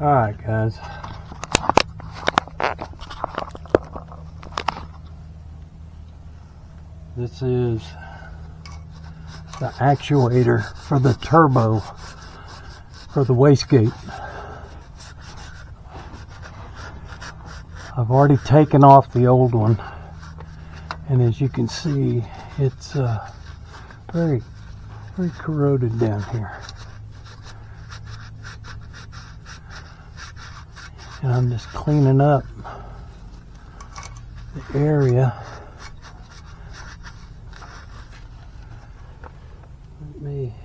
Alright guys, this is the actuator for the turbo for the wastegate. I've already taken off the old one, and as you can see, it's very corroded down here. And I'm just cleaning up the area. Let me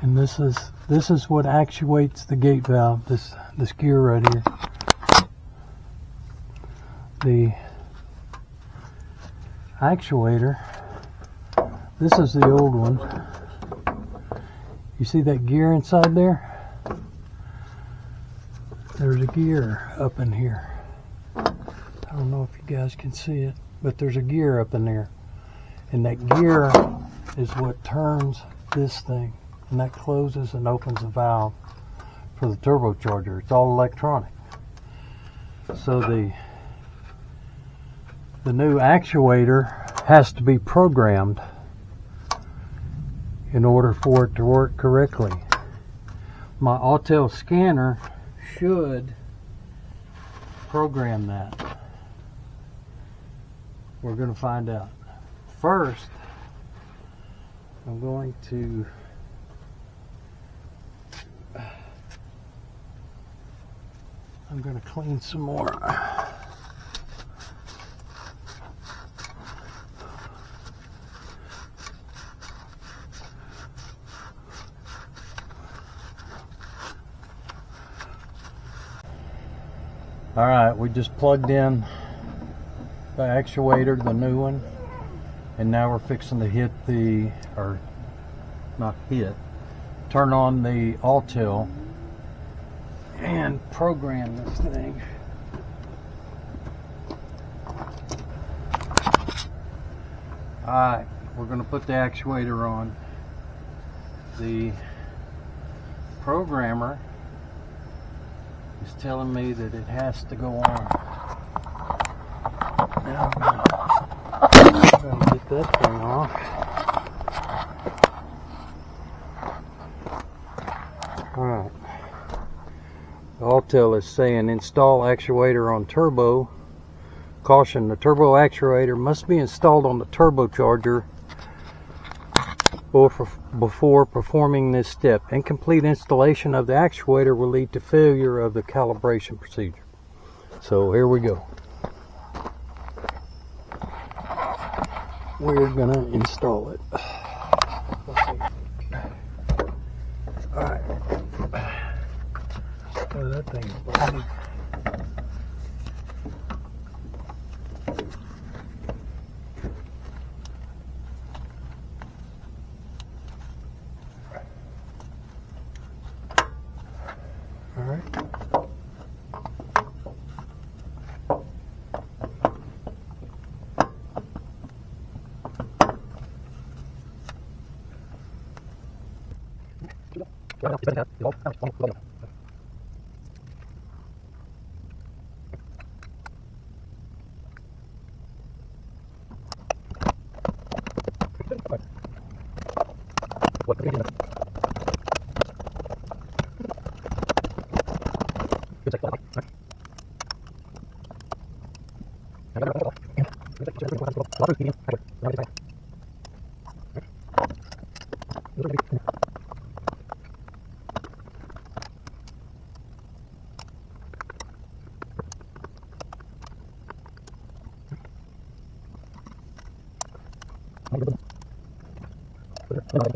And this is what actuates the gate valve, this gear right here. The actuator, this is the old one. You see that gear inside there? There's a gear up in here. I don't know if you guys can see it, but there's a gear up in there. And that gear is what turns this thing. And that closes and opens the valve for the turbocharger. It's all electronic. So the new actuator has to be programmed in order for it to work correctly. My Autel scanner should program that. We're going to find out. First, I'm going to clean some more. Alright, we just plugged in the actuator, the new one, and now we're fixing to hit the, or not hit, turn on the Autel and program this thing. Alright, we're going to put the actuator on. The programmer is telling me that it has to go on. Now I'm going to get that thing off. Alright. Autel is saying install actuator on turbo. Caution, the turbo actuator must be installed on the turbocharger before performing this step. Incomplete installation of the actuator will lead to failure of the calibration procedure. So here we go. We're going to install it. Alright. Oh, that thing's bloody. Alright. See what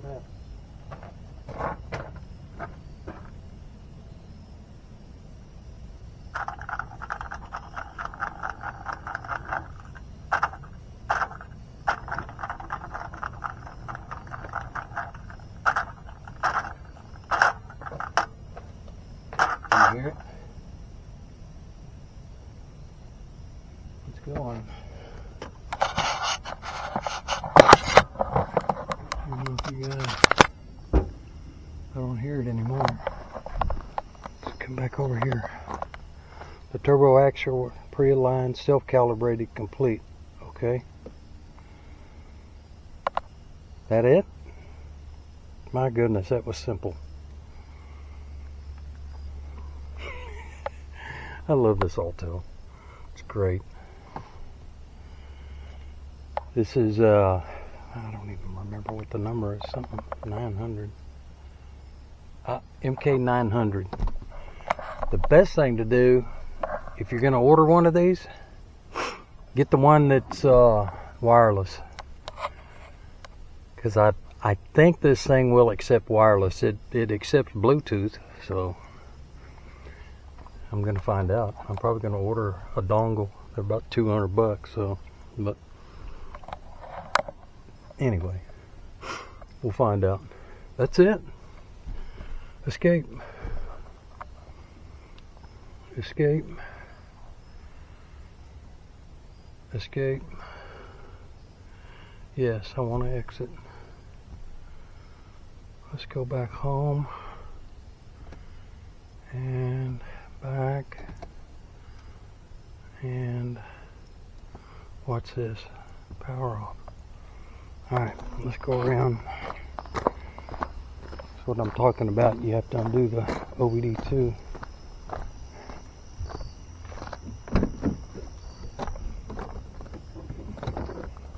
happens. You hear it? It's going. I don't know if you guys, I don't hear it anymore. Let's come back over here. The turbo actuator pre-aligned, self-calibrated, complete. Okay. That it? My goodness, that was simple. I love this Alto. It's great. This is I don't even remember what the number is. Something 900. MK 900. The best thing to do if you're going to order one of these, get the one that's wireless. Because I think this thing will accept wireless. It accepts Bluetooth, so I'm going to find out. I'm probably going to order a dongle. They're about $200, so, but anyway, we'll find out. That's it. Escape. Escape. Escape. Yes, I want to exit. Let's go back home and back, and what's this? Power off. Alright, let's go around. That's what I'm talking about. You have to undo the OBD2.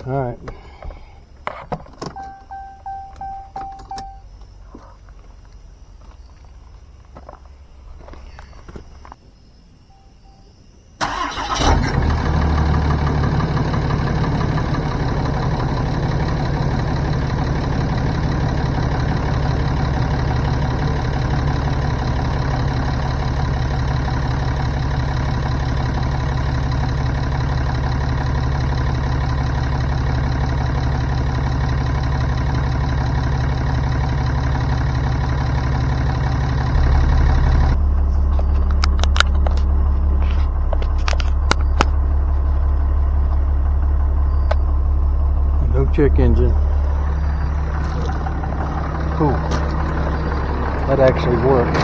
Alright. Check engine. Cool. That actually worked.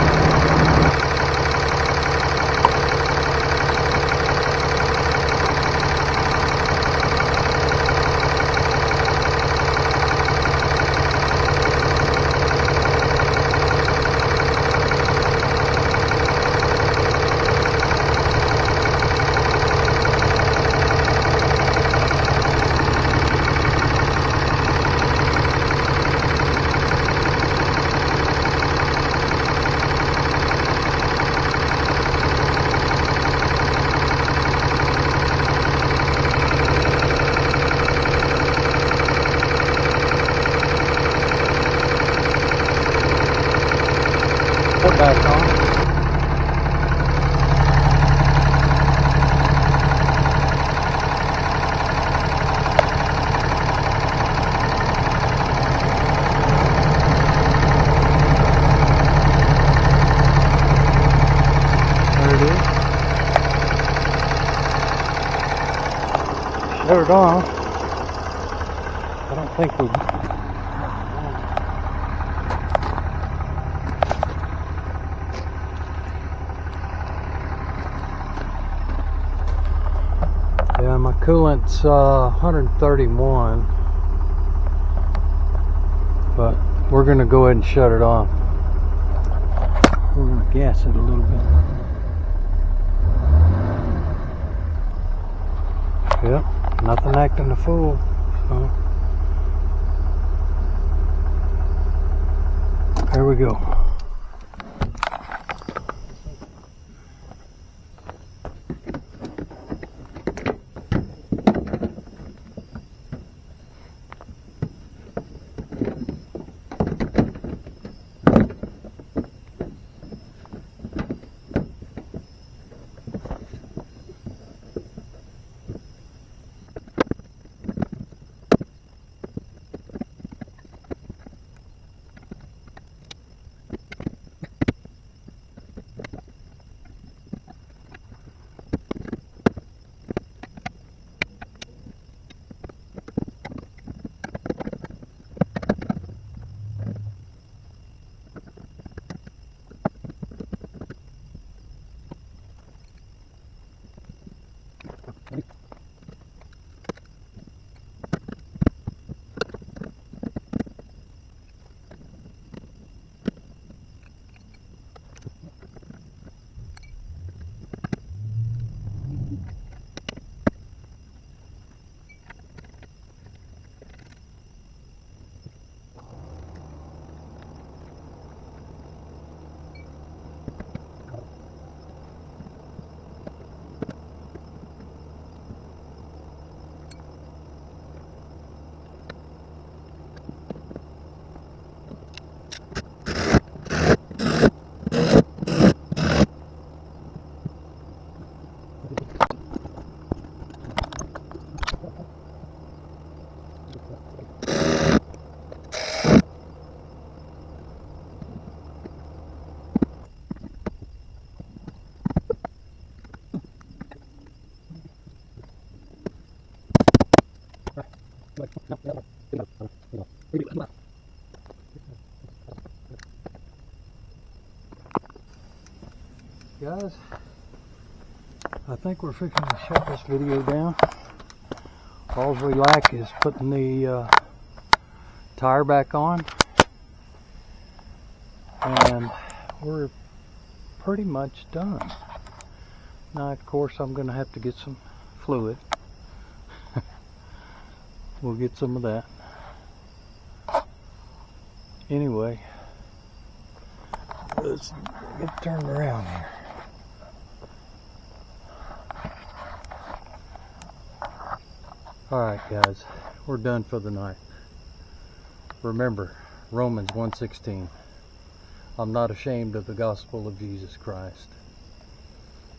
Put back on. There it is. Shut it on. think we... Yeah, my coolant's 131, but we're gonna go ahead and shut it off. We're gonna gas it a little bit. Yep, nothing acting a fool. So there we go. Guys, I think we're fixing to shut this video down. All we lack is putting the tire back on, and we're pretty much done. Now, of course, I'm going to have to get some fluid. We'll get some of that. Anyway, let's get turned around here. Alright guys, we're done for the night. Remember, Romans 1:16. I'm not ashamed of the gospel of Jesus Christ.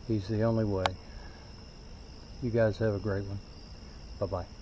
He's the only way. You guys have a great one. Bye-bye.